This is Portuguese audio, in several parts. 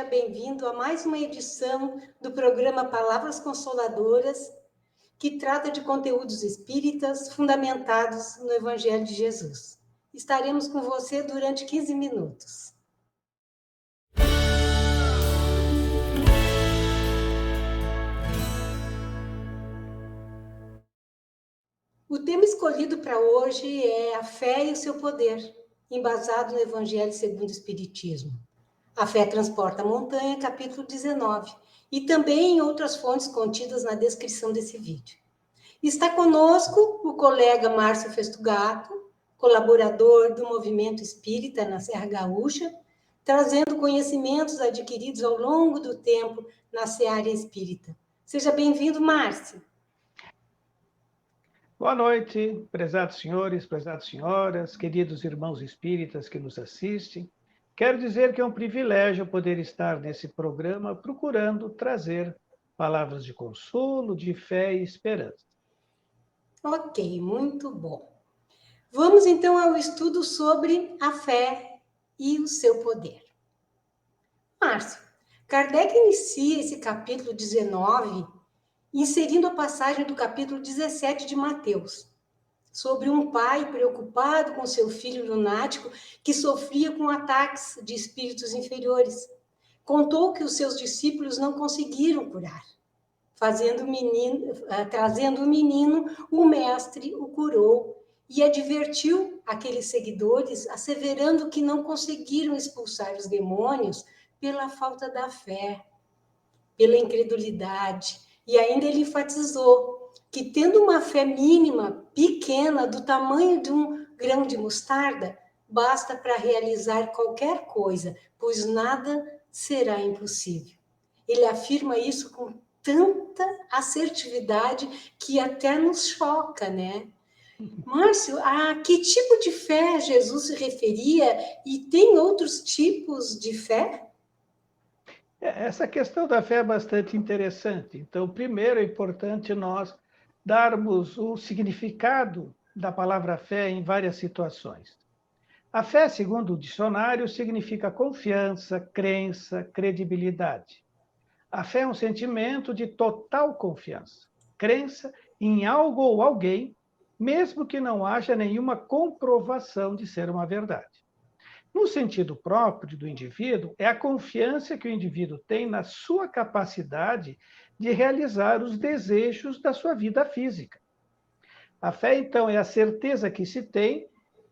seja bem-vindo a mais uma edição do programa Palavras Consoladoras, que trata de conteúdos espíritas fundamentados no Evangelho de Jesus. Estaremos com você durante 15 minutos. O tema escolhido para hoje é a fé e o seu poder, embasado no Evangelho segundo o Espiritismo. A fé transporta a montanha, capítulo 19, e também em outras fontes contidas na descrição desse vídeo. Está conosco o colega Márcio Festugato, colaborador do Movimento Espírita na Serra Gaúcha, trazendo conhecimentos adquiridos ao longo do tempo na seara espírita. Seja bem-vindo, Márcio. Boa noite, prezados senhores, prezadas senhoras, queridos irmãos espíritas que nos assistem. Quero dizer que é um privilégio poder estar nesse programa procurando trazer palavras de consolo, de fé e esperança. Ok, muito bom. Vamos então ao estudo sobre a fé e o seu poder. Márcio, Kardec inicia esse capítulo 19 inserindo a passagem do capítulo 17 de Mateus, sobre um pai preocupado com seu filho lunático que sofria com ataques de espíritos inferiores. Contou que os seus discípulos não conseguiram curar. Trazendo o menino, o mestre o curou e advertiu aqueles seguidores, asseverando que não conseguiram expulsar os demônios pela falta da fé, pela incredulidade. E ainda ele enfatizou que, tendo uma fé mínima, pequena, do tamanho de um grão de mostarda, basta para realizar qualquer coisa, pois nada será impossível. Ele afirma isso com tanta assertividade que até nos choca, né? Márcio, a que tipo de fé Jesus se referia e tem outros tipos de fé? Essa questão da fé é bastante interessante. Então, primeiro é importante nós darmos o significado da palavra fé em várias situações. A fé, segundo o dicionário, significa confiança, crença, credibilidade. A fé é um sentimento de total confiança, crença em algo ou alguém, mesmo que não haja nenhuma comprovação de ser uma verdade. No sentido próprio do indivíduo, é a confiança que o indivíduo tem na sua capacidade de realizar os desejos da sua vida física. A fé, então, é a certeza que se tem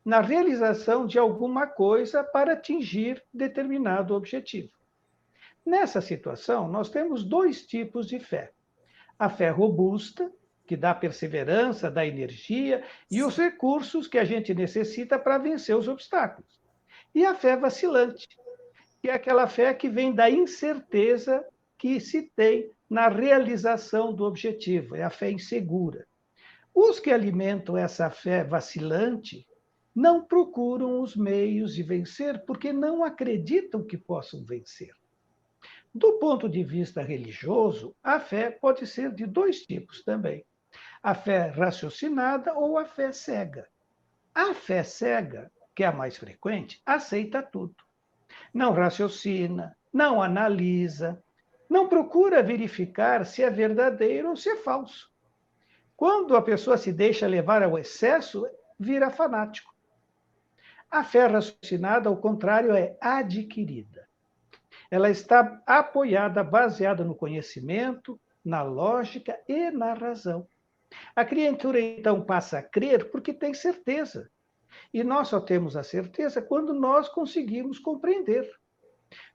na realização de alguma coisa para atingir determinado objetivo. Nessa situação, nós temos dois tipos de fé. A fé robusta, que dá perseverança, dá energia e os recursos que a gente necessita para vencer os obstáculos. E a fé vacilante, que é aquela fé que vem da incerteza que se tem na realização do objetivo, é a fé insegura. Os que alimentam essa fé vacilante não procuram os meios de vencer porque não acreditam que possam vencer. Do ponto de vista religioso, a fé pode ser de dois tipos também: a fé raciocinada ou a fé cega. A fé cega, que é a mais frequente, aceita tudo. Não raciocina, não analisa, não procura verificar se é verdadeiro ou se é falso. Quando a pessoa se deixa levar ao excesso, vira fanático. A fé raciocinada, ao contrário, é adquirida. Ela está apoiada, baseada no conhecimento, na lógica e na razão. A criatura, então, passa a crer porque tem certeza. E nós só temos a certeza quando nós conseguimos compreender.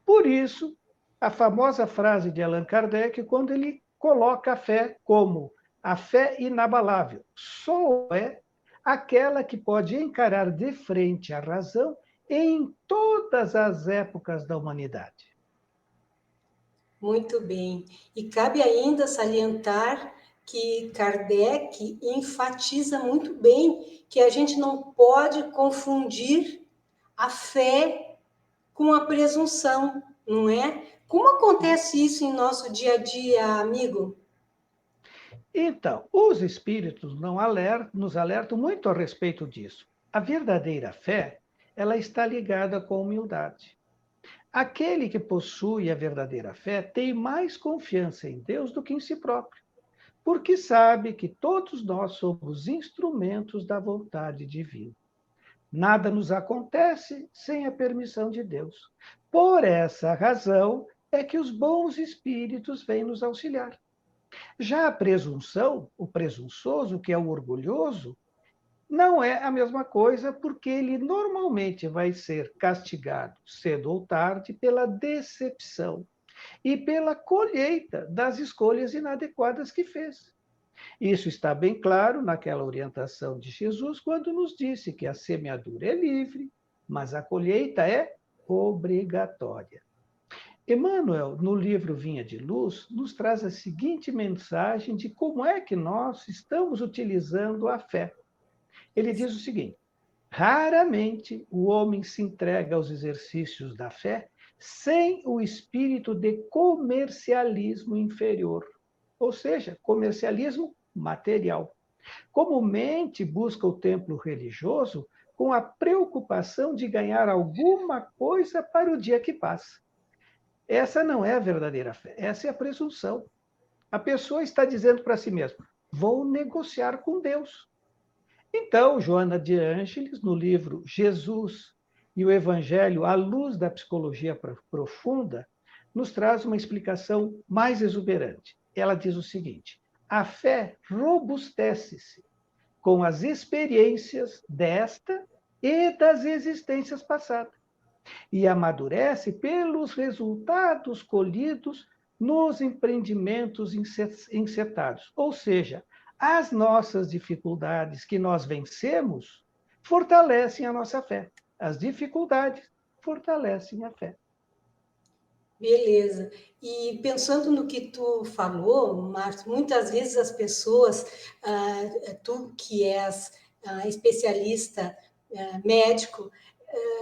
Por isso, a famosa frase de Allan Kardec, quando ele coloca a fé como a fé inabalável, só é aquela que pode encarar de frente a razão em todas as épocas da humanidade. Muito bem. E cabe ainda salientar que Kardec enfatiza muito bem que a gente não pode confundir a fé com a presunção, não é? Como acontece isso em nosso dia a dia, amigo? Então, os espíritos nos alertam muito a respeito disso. A verdadeira fé, ela está ligada com a humildade. Aquele que possui a verdadeira fé tem mais confiança em Deus do que em si próprio, porque sabe que todos nós somos instrumentos da vontade divina. Nada nos acontece sem a permissão de Deus. Por essa razão é que os bons espíritos vêm nos auxiliar. Já a presunção, o presunçoso, que é o orgulhoso, não é a mesma coisa, porque ele normalmente vai ser castigado cedo ou tarde pela decepção e pela colheita das escolhas inadequadas que fez. Isso está bem claro naquela orientação de Jesus, quando nos disse que a semeadura é livre, mas a colheita é obrigatória. Emmanuel, no livro Vinha de Luz, nos traz a seguinte mensagem de como é que nós estamos utilizando a fé. Ele diz o seguinte: raramente o homem se entrega aos exercícios da fé sem o espírito de comercialismo inferior, ou seja, comercialismo material. Comumente busca o templo religioso com a preocupação de ganhar alguma coisa para o dia que passa. Essa não é a verdadeira fé, essa é a presunção. A pessoa está dizendo para si mesma: vou negociar com Deus. Então, Joana de Ângeles, no livro Jesus e o Evangelho à luz da psicologia profunda, nos traz uma explicação mais exuberante. Ela diz o seguinte: a fé robustece-se com as experiências desta e das existências passadas, e amadurece pelos resultados colhidos nos empreendimentos encetados. Ou seja, as nossas dificuldades que nós vencemos fortalecem a nossa fé. As dificuldades fortalecem a fé. Beleza. E pensando no que tu falou, Márcio, muitas vezes as pessoas, tu que és especialista, médico,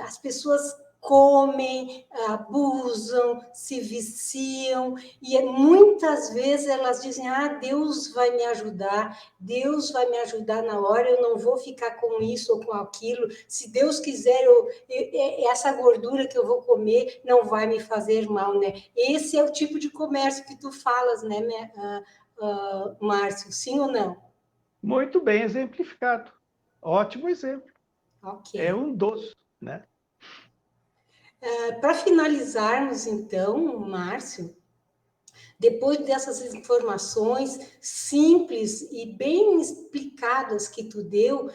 as pessoas comem, abusam, se viciam, e muitas vezes elas dizem: Deus vai me ajudar, Deus vai me ajudar na hora, eu não vou ficar com isso ou com aquilo, se Deus quiser, essa gordura que eu vou comer não vai me fazer mal, né? Esse é o tipo de comércio que tu falas, né, Márcio? Sim ou não? Muito bem exemplificado. Ótimo exemplo. Ok. É um dos, né? Para finalizarmos, então, Márcio, depois dessas informações simples e bem explicadas que tu deu,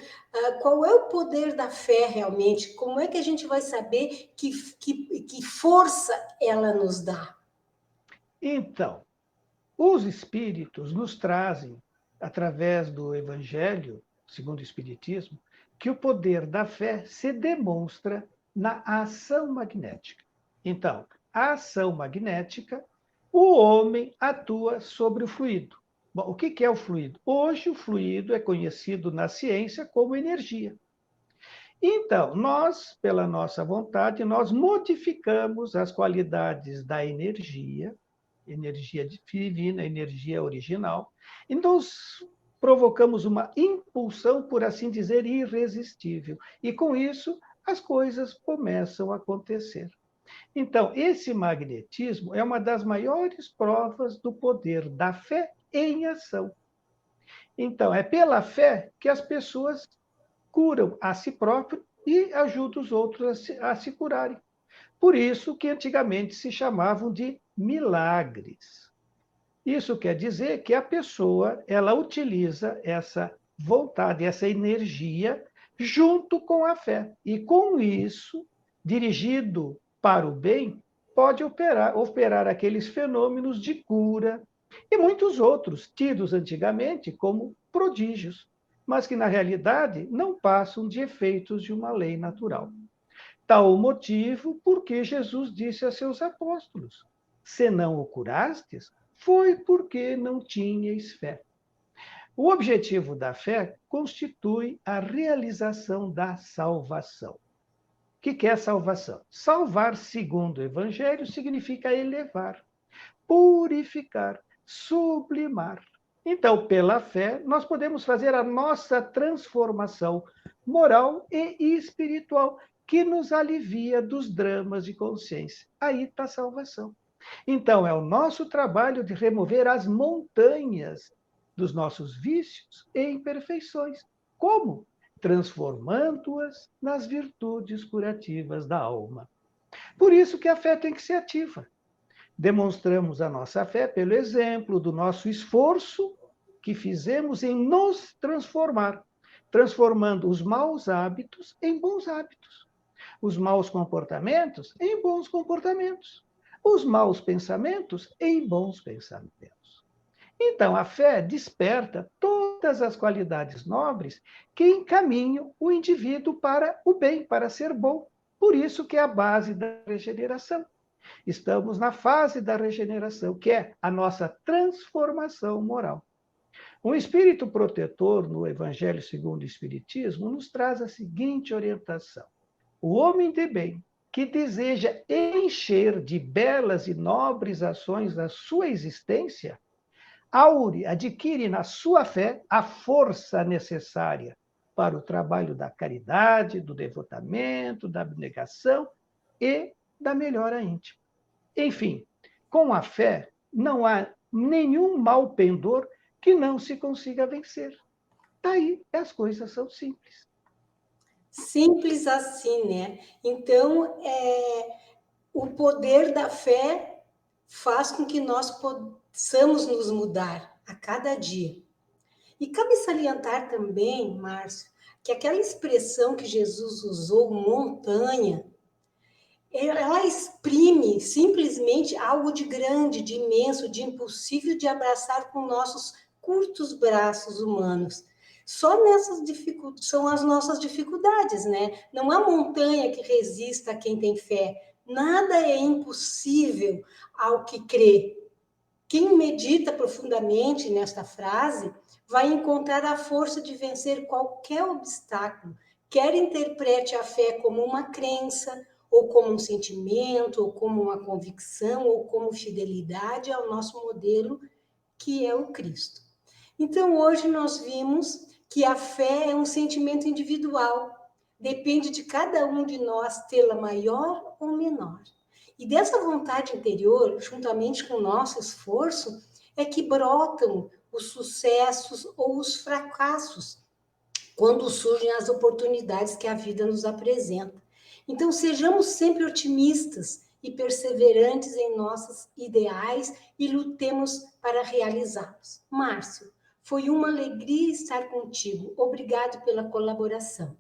qual é o poder da fé realmente? Como é que a gente vai saber que força ela nos dá? Então, os espíritos nos trazem, através do Evangelho, segundo o Espiritismo, que o poder da fé se demonstra na ação magnética. Então, a ação magnética, o homem atua sobre o fluido. Bom, o que é o fluido? Hoje, o fluido é conhecido na ciência como energia. Então, nós, pela nossa vontade, nós modificamos as qualidades da energia, energia divina, energia original, e nós provocamos uma impulsão, por assim dizer, irresistível. E com isso, as coisas começam a acontecer. Então, esse magnetismo é uma das maiores provas do poder da fé em ação. Então, é pela fé que as pessoas curam a si próprios e ajudam os outros a se curarem. Por isso que antigamente se chamavam de milagres. Isso quer dizer que a pessoa ela utiliza essa vontade, essa energia, junto com a fé. E com isso, dirigido para o bem, pode operar aqueles fenômenos de cura e muitos outros, tidos antigamente como prodígios, mas que na realidade não passam de efeitos de uma lei natural. Tal o motivo porque Jesus disse a seus apóstolos: se não o curastes, foi porque não tinhais fé. O objetivo da fé constitui a realização da salvação. O que é salvação? Salvar, segundo o Evangelho, significa elevar, purificar, sublimar. Então, pela fé, nós podemos fazer a nossa transformação moral e espiritual, que nos alivia dos dramas de consciência. Aí está a salvação. Então, é o nosso trabalho de remover as montanhas dos nossos vícios e imperfeições. Como? Transformando-as nas virtudes curativas da alma. Por isso que a fé tem que ser ativa. Demonstramos a nossa fé pelo exemplo do nosso esforço que fizemos em nos transformar, transformando os maus hábitos em bons hábitos, os maus comportamentos em bons comportamentos, os maus pensamentos em bons pensamentos. Então, a fé desperta todas as qualidades nobres que encaminham o indivíduo para o bem, para ser bom. Por isso que é a base da regeneração. Estamos na fase da regeneração, que é a nossa transformação moral. Um espírito protetor no Evangelho segundo o Espiritismo nos traz a seguinte orientação: o homem de bem, que deseja encher de belas e nobres ações a sua existência, adquire na sua fé a força necessária para o trabalho da caridade, do devotamento, da abnegação e da melhora íntima. Enfim, com a fé não há nenhum mal pendor que não se consiga vencer. Daí as coisas são simples. Simples assim, né? Então, o poder da fé faz com que nós possamos nos mudar a cada dia. E cabe salientar também, Márcio, que aquela expressão que Jesus usou, montanha, ela exprime simplesmente algo de grande, de imenso, de impossível de abraçar com nossos curtos braços humanos. Só nessas dificuldades são as nossas dificuldades, né? Não há montanha que resista a quem tem fé. Nada é impossível ao que crê. Quem medita profundamente nesta frase vai encontrar a força de vencer qualquer obstáculo, quer interprete a fé como uma crença, ou como um sentimento, ou como uma convicção, ou como fidelidade ao nosso modelo, que é o Cristo. Então, hoje nós vimos que a fé é um sentimento individual, depende de cada um de nós tê-la maior ou menor. E dessa vontade interior, juntamente com o nosso esforço, é que brotam os sucessos ou os fracassos, quando surgem as oportunidades que a vida nos apresenta. Então, sejamos sempre otimistas e perseverantes em nossos ideais e lutemos para realizá-los. Márcio, foi uma alegria estar contigo. Obrigado pela colaboração.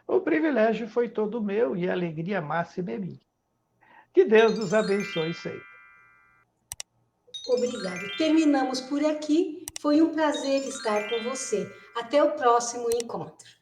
O privilégio foi todo meu e a alegria máxima é minha. Que Deus nos abençoe sempre. Obrigada. Terminamos por aqui. Foi um prazer estar com você. Até o próximo encontro.